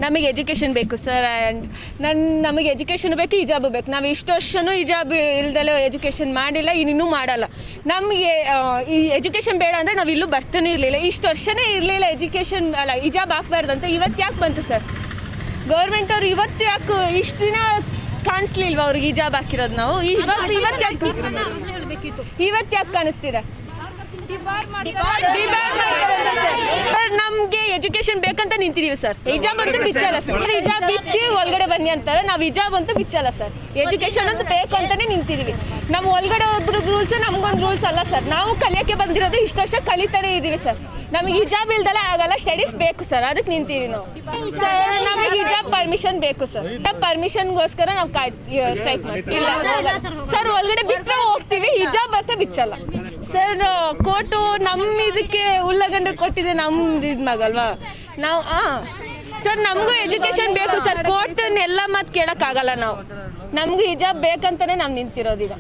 ನಮಗೆ ಎಜುಕೇಷನ್ ಬೇಕು ಸರ್. ನಮಗೆ ಎಜುಕೇಷನ್ ಬೇಕು, ಹಿಜಾಬ್ ಬೇಕು. ನಾವು ಇಷ್ಟು ವರ್ಷನೂ ಹಿಜಾಬ್ ಇಲ್ದಲೇ ಎಜುಕೇಷನ್ ಮಾಡಿಲ್ಲ, ಇನ್ನೂ ಮಾಡಲ್ಲ. ನಮಗೆ ಈ ಎಜುಕೇಷನ್ ಬೇಡ ಅಂದರೆ ನಾವು ಇಲ್ಲೂ ಬರ್ತಾನೆ ಇರಲಿಲ್ಲ. ಇಷ್ಟು ವರ್ಷನೇ ಇರಲಿಲ್ಲ ಎಜುಕೇಷನ್ ಅಲ್ಲ ಹಿಜಾಬ್ ಹಾಕ್ಬಾರ್ದು ಅಂತ. ಇವತ್ತು ಯಾಕೆ ಬಂತು ಸರ್ ಗೌರ್ಮೆಂಟ್ ಅವ್ರು? ಇವತ್ತು ಯಾಕೆ ಇಷ್ಟು ದಿನ ಕಾಣಿಸ್ಲಿಲ್ವ ಅವ್ರಿಗೆ ಹಿಜಾಬ್ ಹಾಕಿರೋದು? ನಾವು ಇವತ್ತು ಯಾಕೆ ಕಾಣಿಸ್ತಿದೆ? ನಮ್ಗೆ ಎಜುಕೇಶನ್ ಬೇಕಂತ ನಿಂತಿದೀವಿ ಸರ್. ಹಿಜಾಬ್ ಅಂತೂ ಬಿಚ್ಚಲ್ಲ ಸರ್. ಹಿಜಾಬ್ ಬಿಚ್ಚಿ ಒಳಗಡೆ ಬನ್ನಿ ಅಂತಾರೆ, ನಾವು ಹಿಜಾಬ್ ಅಂತೂ ಬಿಚ್ಚಲ್ಲ ಸರ್. ಎಜುಕೇಶನ್ ಅಂತೂ ಬೇಕು ಅಂತಾನೆ ನಿಂತಿದೀವಿ. ನಮ್ಮ ಒಳಗಡೆ ಒಬ್ರಿಗೆ ರೂಲ್ಸ್, ನಮ್ಗೊಂದು ರೂಲ್ಸ್ ಅಲ್ಲ ಸರ್. ನಾವು ಕಲಿಯಕ್ಕೆ ಬಂದಿರೋದು ಇಷ್ಟು ವರ್ಷ ಕಲಿತಾನೆ ಇದೀವಿ ಸರ್. ನಮಗೆ ಹಿಜಾಬ್ ಇಲ್ದಲ್ಲ ಆಗಲ್ಲ, ಸ್ಟಡೀಸ್ ಬೇಕು ಸರ್, ಅದಕ್ಕೆ ನಿಂತೀವಿ ನಾವು ಸರ್. ನಮಗೆ ಹಿಜಾಬ್ ಪರ್ಮಿಷನ್ ಬೇಕು ಸರ್. ಪರ್ಮಿಷನ್ಗೋಸ್ಕರ ನಾವು ಸ್ಟ್ರೈಕ್ ಮಾಡ್ತೀವಿ ಸರ್. ಒಳಗಡೆ ಬಿಟ್ಟರೆ ಹೋಗ್ತೀವಿ, ಹಿಜಾಬ್ ಅಂತ ಬಿಚ್ಚಲ್ಲ ಸರ್. ಕೋರ್ಟು ನಮ್ಮ ಇದಕ್ಕೆ ಉಲ್ಲಂಘನೆ ಕೊಟ್ಟಿದೆ, ನಮ್ದು ಇದ್ಮಾಗಲ್ವಾ ನಾವು ಸರ್. ನಮಗೂ ಎಜುಕೇಶನ್ ಬೇಕು ಸರ್. ಕೋರ್ಟ್ ಎಲ್ಲ ಮಾತು ಕೇಳೋಕ್ಕಾಗಲ್ಲ ನಾವು. ನಮಗೂ ಹಿಜಾಬ್ ಬೇಕಂತಾನೆ ನಾವು ನಿಂತಿರೋದೀಗ.